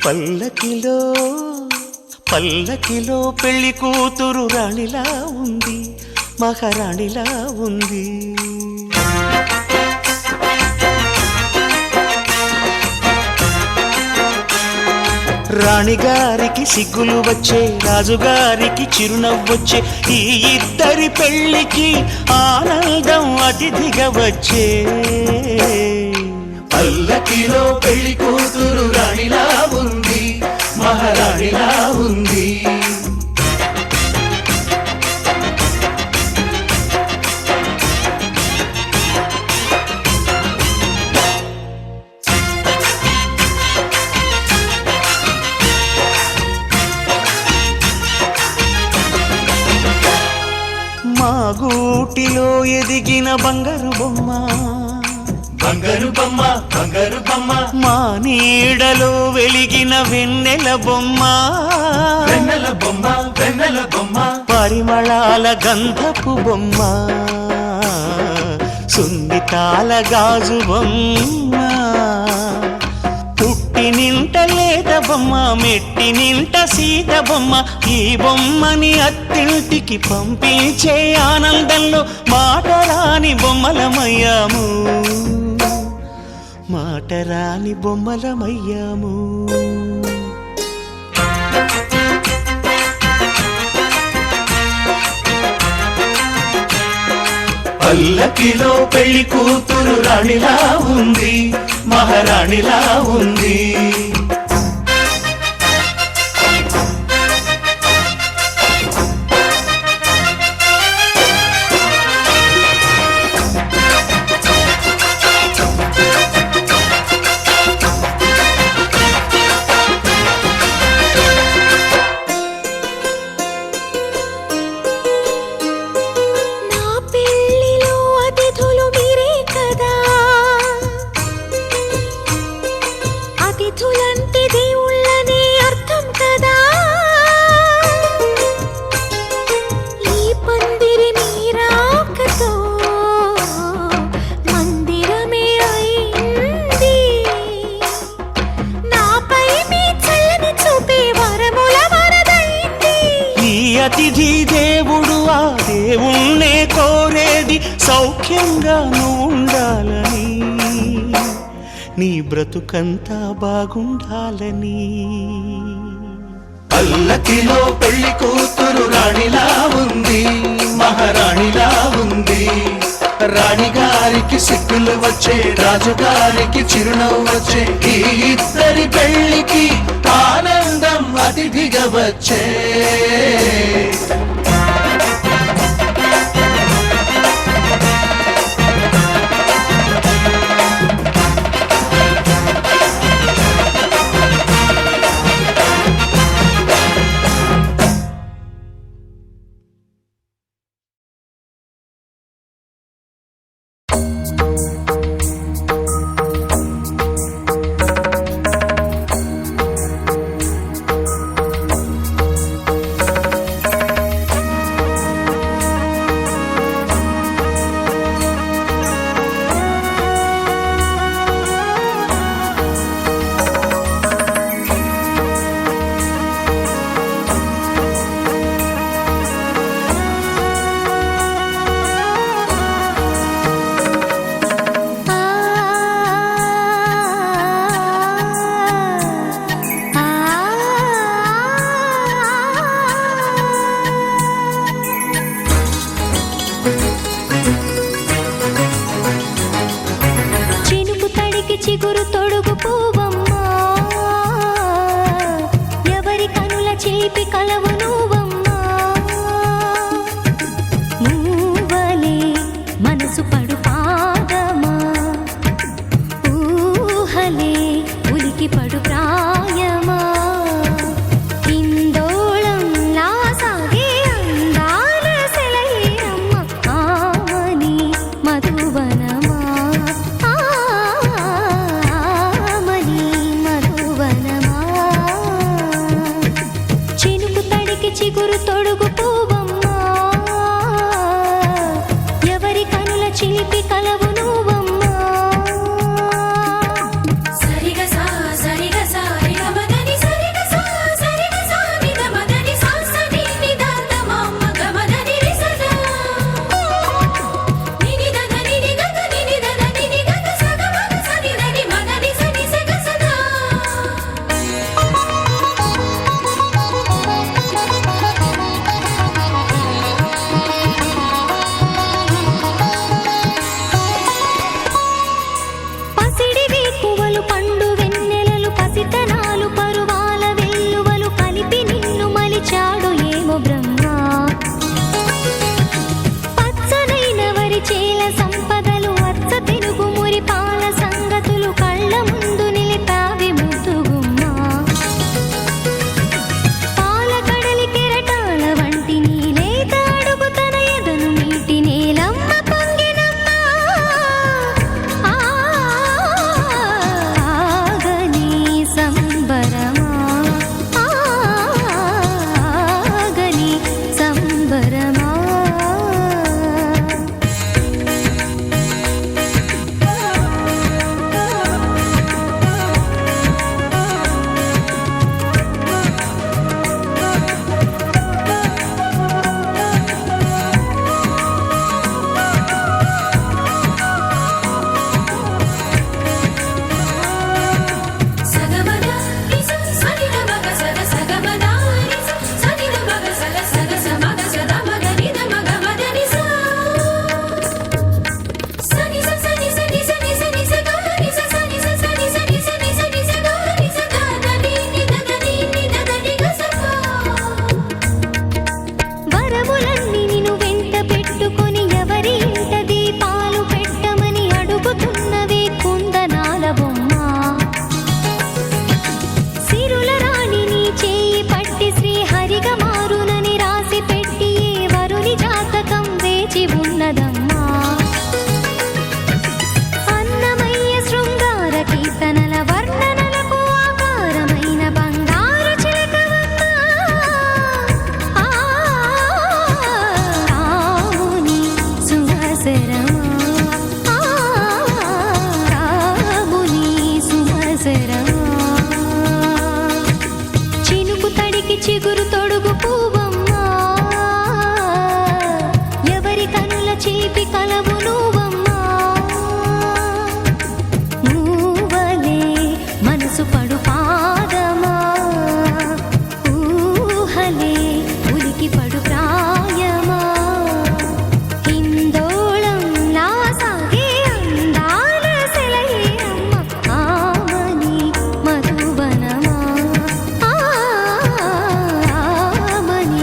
పల్లకిలో పల్లకిలో పెళ్లి కూతురు రాణిలా ఉంది, మహారాణిలా ఉంది. రాణిగారికి సిగ్గులు వచ్చే, రాజుగారికి చిరునవ్వొచ్చే, ఈ ఇద్దరి పెళ్లికి ఆనందం అతిథిగా వచ్చే. పల్లకిలో పెళ్లి కూతురు రాణిలా ఉంది, మహారాణిలా ఉంది. మా గూటిలో ఎదిగిన బంగారు బొమ్మ, బంగారు బొమ్మ, బంగారు బొమ్మ. మా నీడలో వెలిగిన వెన్నెల బొమ్మ, వెన్నెల బొమ్మ, వెన్నెల బొమ్మ. పరిమళాల గంధపు బొమ్మ, సున్నితాల గాజు బొమ్మ. పుట్టి నింట లేత బొమ్మ, మెట్టి నింట సీత బొమ్మ. ఈ బొమ్మని అత్తింటికి పంపించే ఆనందంలో మాటరాని బొమ్మలమయ్యాము, మాటరాని బొమ్మలమయ్యాము. పల్లకిలో పెళ్లి కూతురు రాణిలా ఉంది, మహారాణిలా ఉంది. అతిథి దేవుడు ఆ దేవుణ్ణే కోరేది సౌఖ్యంగా ఉండాలని, నీ బ్రతుకంతా బాగుండాలని. పల్లకిలో పెళ్లి కూతురు రాణిలా ఉంది, మహారాణిలా ఉంది. రాణిగారికి సిగ్గులు వచ్చే, రాజుగారికి చిరునవ్వు వచ్చే, ఈ ఇద్దరి పెళ్లికి ఆనందం అతిథిగా వచ్చే. చిగురు తొడుగు పూవమ్మా, ఎవరి కనుల చేపి కలవు నువ్వమ్మా. నువ్వలే మనసు పడు పాదమా, ఊహలే ఉలికి పడు ప్రాయమా. ఇందోళంలా సాగే అందాల సెలయేరమ్మ, ఆమని మధువనమా. చిగురు తొడుగు పూవమ్మా, ఎవరి కనుల చిలిపి కలవు నువ్వమ్మా. సరిగ సా సరిగ సారి గమగని చిలికి చిగురు తొడుగు పువ్వమ్మా ఎవరి కనుల చీపి కలవు నువ్వమ్మా నువ్వలే మనసు పడు పాదమా ఊహలే ఉలికి పడు ప్రాయమా హిందోళం నా సాగే అందాల సెలయేరమ్మ ఆమని మధువనమా ఆమని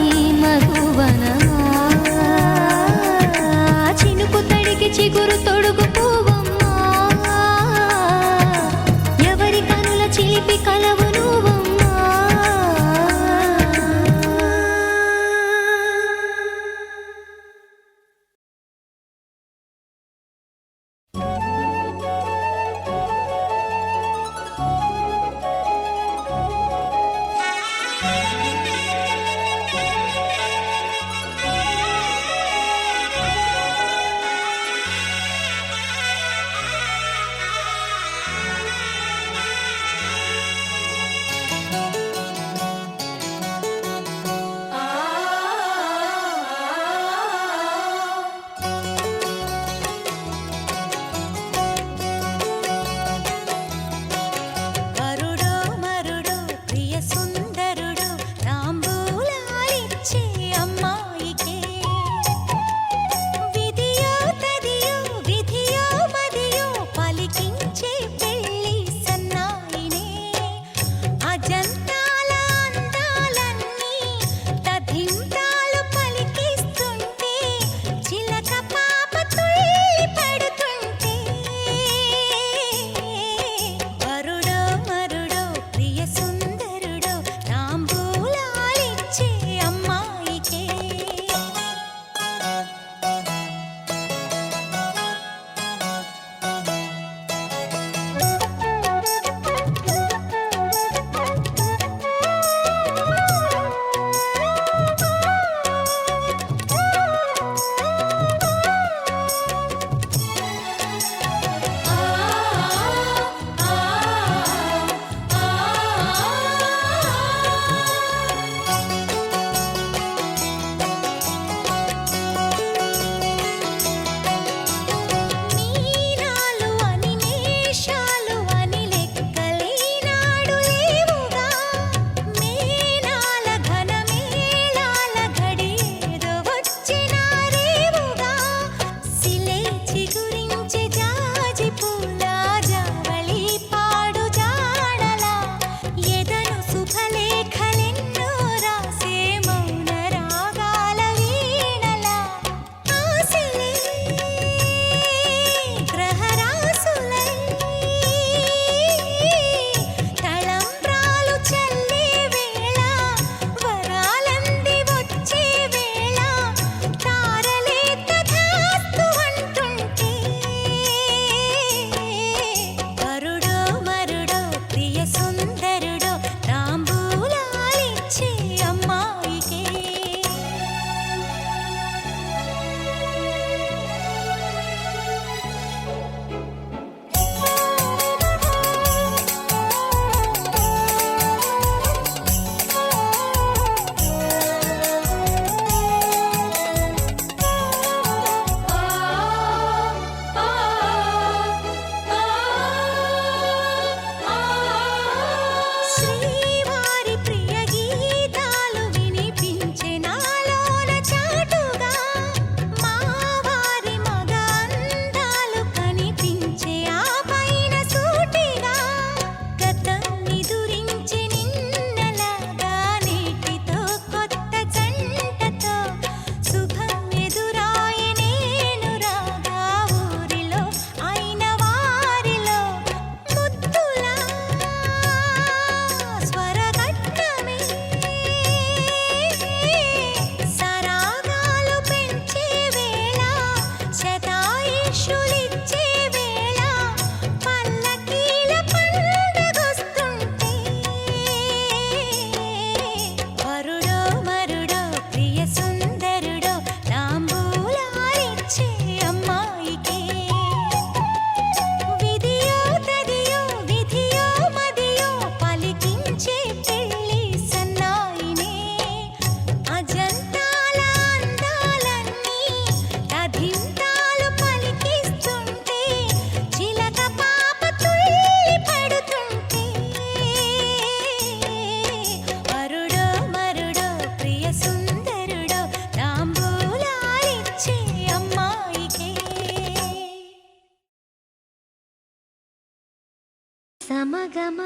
సమగమ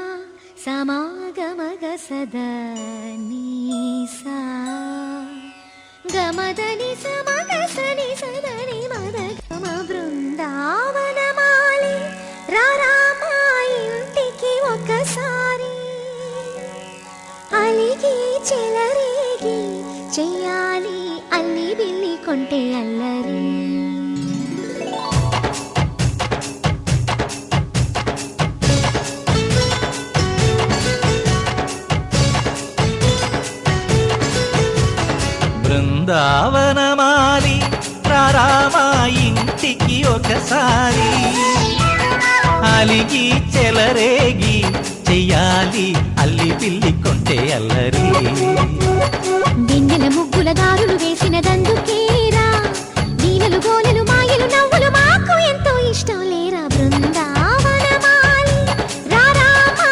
సమాగమగ సదా నీసా గమదని సమగ సని సదని మదగమ బృందావనమాలి రారామా ఇంటికి ఒకసారి అలిగి చెలరేగి చెయ్యాలి అల్లి బిల్లి కొంటే అల్లరి బృందావనమాలి రారామా ఇంటికి ఒకసారి అలిగి చెలరేగి చెయ్యాలి అల్లి పిల్లి కొంటే అల్లరి వెన్నెల ముగ్గుల దారులు వేసినదందుకేరా వీణలు గోలెలు మాయలు నవ్వులు మాకు ఎంతో ఇష్టం లేరా బృందావనమాలి రారామా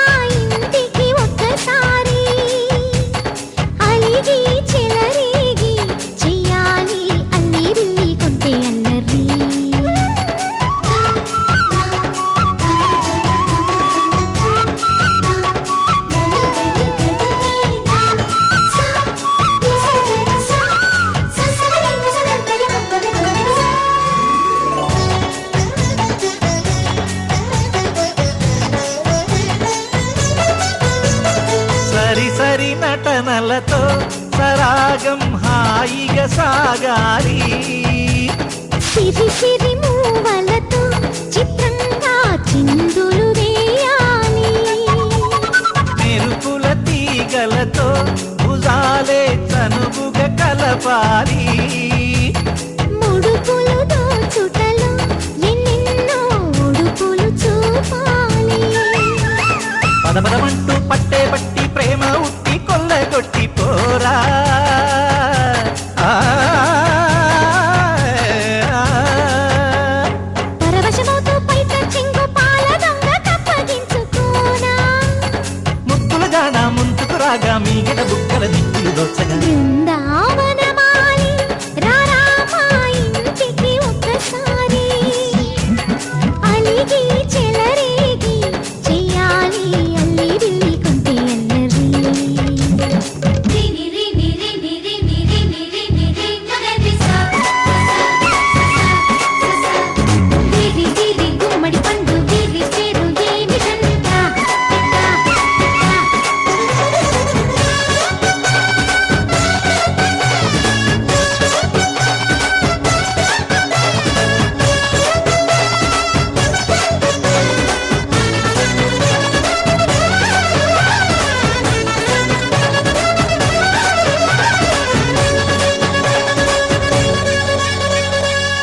ఇంటికి ఒక్కసారి అలిగి చెలరేగి చెయ్యాలి అల్లి బిల్లి కొంటే అల్లరి సరి సరి నటనలతో సరాగం హాయిగా సాగాలి సిరి సిరి మూవలతో చిత్రంగా చిందులు వేయాలి మెరుపుల తీగలతో భుజాలే చనువుగా కలపాలి ముడుపులు దోచుటలో ఎన్నెన్నో ఉడుపులు చూపాలి పదపదమంటూ పట్టే పట్టి ప్రేమ ఉట్టి కొల్లగొట్టి పోరా ఆ, పరవశమవుతూ పైట చెంగు పాల దొంగ కప్పగించుకోనా ముక్కుల గాన ముందుకు రాగా మీగడ బుక్కల దిక్కులు దోచగా బృందావనమాలి రారామా ఇంటికి ఒక్కసారి అలిగి చెలరేగి చెయ్యాలి అల్లి బిల్లి కొంటే అల్లరి గుమ్మడి పండు వీరి పేరు ఏమిటంట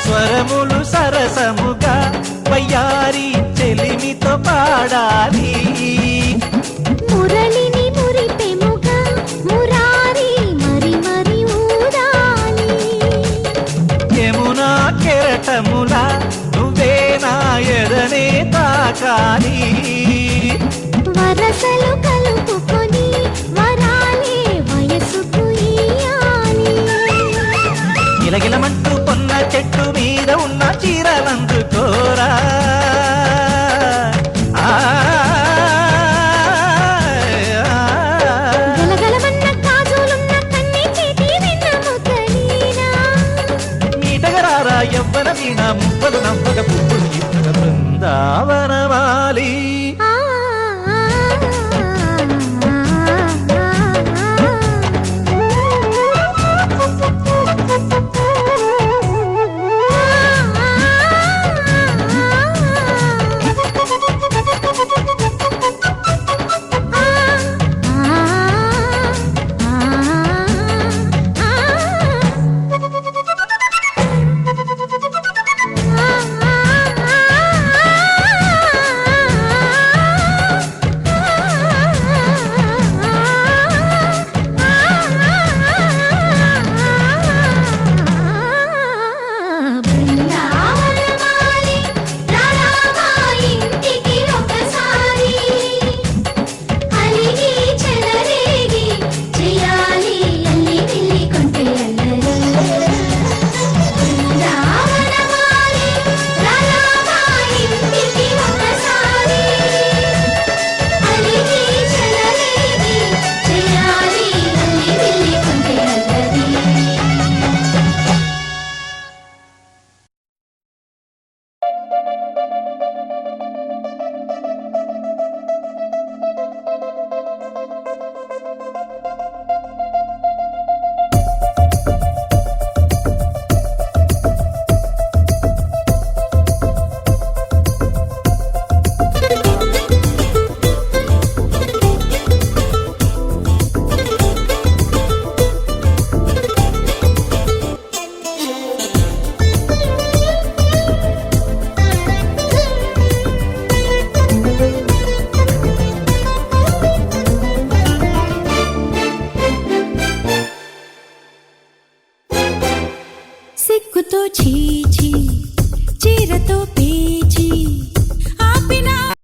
స్వరములు సరసముగా వయ్యారి చెలిమితో పాడాలి మురళిని మురిపెముగా మురారి మరి మరి ఊదాలి యమునా కెరటములా నువ్వే నా ఎదనే తాకాలి వరసలు కలుపుకొని వరాలే వయసుకు ఇయ్యాలి గిలగిలమంటూ పొన్న చెట్టు మీద ఉన్న చీరలందుకోరా ఆ, గలగలమన్న కాజులున్న కన్ని చేతి వెన్నెముకలీనా మీటగరారా ఎవ్వన వీణ ముప్పలు నవ్వగ పువ్వులు ఇవ్వగ బృందావనమాలి సిగ్గుతో చీచి చీరతో పేచి